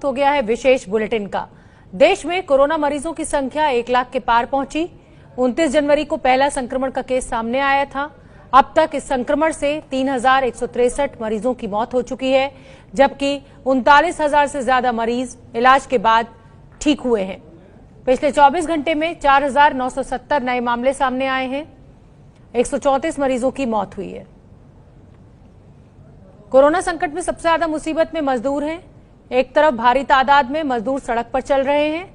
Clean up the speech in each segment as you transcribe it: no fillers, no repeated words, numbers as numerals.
वक्त हो गया है विशेष बुलेटिन का। देश में कोरोना मरीजों की संख्या 1 लाख के पार पहुंची। 29 जनवरी को पहला संक्रमण का केस सामने आया था। अब तक इस संक्रमण से 3,163 मरीजों की मौत हो चुकी है, जबकि 39,000 से ज्यादा मरीज इलाज के बाद ठीक हुए हैं। पिछले 24 घंटे में 4,970 नए मामले सामने आए हैं। 134 मरीजों की मौत हुई है। कोरोना संकट में सबसे ज्यादा मुसीबत में मजदूर हैं। एक तरफ भारी तादाद में मजदूर सड़क पर चल रहे हैं,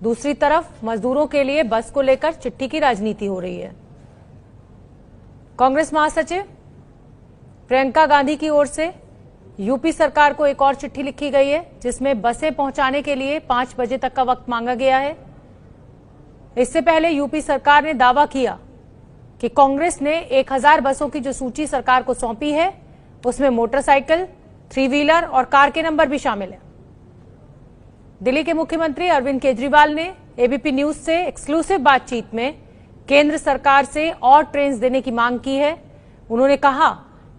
दूसरी तरफ मजदूरों के लिए बस को लेकर चिट्ठी की राजनीति हो रही है। कांग्रेस महासचिव प्रियंका गांधी की ओर से यूपी सरकार को एक और चिट्ठी लिखी गई है, जिसमें बसें पहुंचाने के लिए 5 बजे तक का वक्त मांगा गया है। इससे पहले यूपी सरकार ने दावा किया कि कांग्रेस ने 1000 बसों की जो सूची सरकार को सौंपी है, उसमें मोटरसाइकिल, 3 व्हीलर और कार के नंबर भी शामिल है। दिल्ली के मुख्यमंत्री अरविंद केजरीवाल ने एबीपी न्यूज से एक्सक्लूसिव बातचीत में केंद्र सरकार से और ट्रेन देने की मांग की है। उन्होंने कहा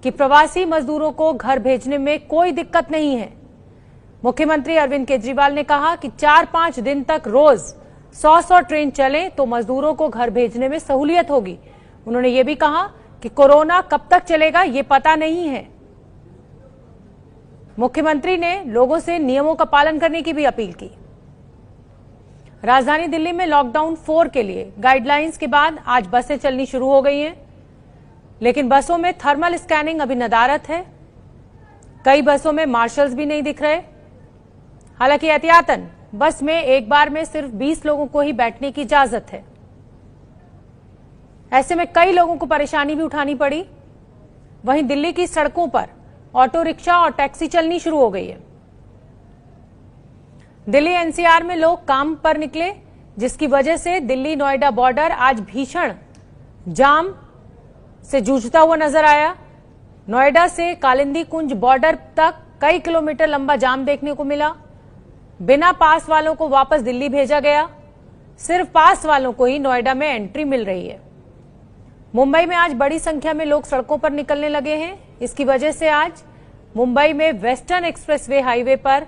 कि प्रवासी मजदूरों को घर भेजने में कोई दिक्कत नहीं है। मुख्यमंत्री अरविंद केजरीवाल ने कहा कि 4-5 दिन तक रोज 100 ट्रेन चले तो मजदूरों को घर भेजने में सहूलियत होगी। उन्होंने ये भी कहा कि कोरोना कब तक चलेगा ये पता नहीं है। मुख्यमंत्री ने लोगों से नियमों का पालन करने की भी अपील की। राजधानी दिल्ली में लॉकडाउन 4 के लिए गाइडलाइंस के बाद आज बसें चलनी शुरू हो गई हैं, लेकिन बसों में थर्मल स्कैनिंग अभी नदारत है। कई बसों में मार्शल्स भी नहीं दिख रहे। हालांकि एहतियातन बस में एक बार में सिर्फ 20 लोगों को ही बैठने की इजाजत है। ऐसे में कई लोगों को परेशानी भी उठानी पड़ी। वहीं दिल्ली की सड़कों पर ऑटो रिक्शा और टैक्सी चलनी शुरू हो गई है। दिल्ली एनसीआर में लोग काम पर निकले, जिसकी वजह से दिल्ली नोएडा बॉर्डर आज भीषण जाम से जूझता हुआ नजर आया। नोएडा से कालिंदी कुंज बॉर्डर तक कई किलोमीटर लंबा जाम देखने को मिला। बिना पास वालों को वापस दिल्ली भेजा गया। सिर्फ पास वालों को ही नोएडा में एंट्री मिल रही है। मुंबई में आज बड़ी संख्या में लोग सड़कों पर निकलने लगे हैं। इसकी वजह से आज मुंबई में वेस्टर्न एक्सप्रेसवे हाईवे पर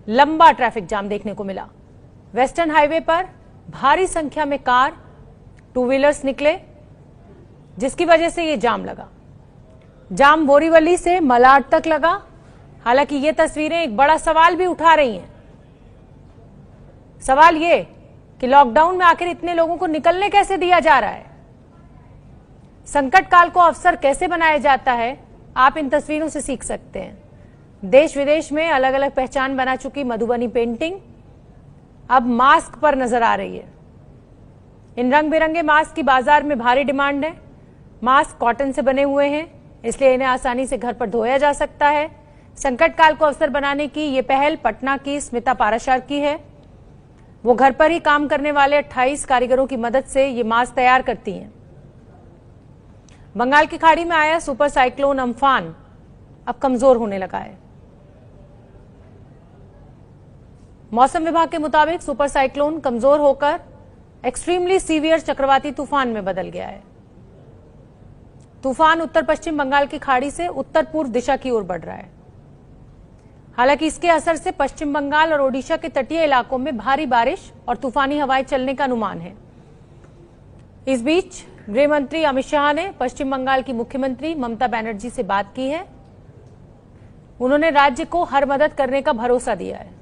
लंबा ट्रैफिक जाम देखने को मिला। वेस्टर्न हाईवे पर भारी संख्या में कार, 2 व्हीलर्स निकले, जिसकी वजह से ये जाम लगा। जाम बोरीवली से मलाड तक लगा। हालांकि ये तस्वीरें एक बड़ा सवाल भी उठा रही हैं। सवाल ये कि लॉकडाउन में आखिर इतने लोगों को निकलने कैसे दिया जा रहा है? संकट काल को अवसर कैसे बनाया जाता है, आप इन तस्वीरों से सीख सकते हैं। देश विदेश में अलग अलग पहचान बना चुकी मधुबनी पेंटिंग अब मास्क पर नजर आ रही है। इन रंग बिरंगे मास्क की बाजार में भारी डिमांड है। मास्क कॉटन से बने हुए हैं, इसलिए इन्हें आसानी से घर पर धोया जा सकता है। संकट काल को अवसर बनाने की ये पहल पटना की स्मिता पाराशर की है। वो घर पर ही काम करने वाले 28 कारीगरों की मदद से ये मास्क तैयार करती हैं। बंगाल की खाड़ी में आया सुपर साइक्लोन अम्फान अब कमजोर होने लगा है। मौसम विभाग के मुताबिक सुपर साइक्लोन कमजोर होकर एक्सट्रीमली सीवियर चक्रवाती तूफान में बदल गया है। तूफान उत्तर पश्चिम बंगाल की खाड़ी से उत्तर पूर्व दिशा की ओर बढ़ रहा है। हालांकि इसके असर से पश्चिम बंगाल और ओडिशा के तटीय इलाकों में भारी बारिश और तूफानी हवाएं चलने का अनुमान है। इस बीच गृह मंत्री अमित शाह ने पश्चिम बंगाल की मुख्यमंत्री ममता बनर्जी से बात की है। उन्होंने राज्य को हर मदद करने का भरोसा दिया है।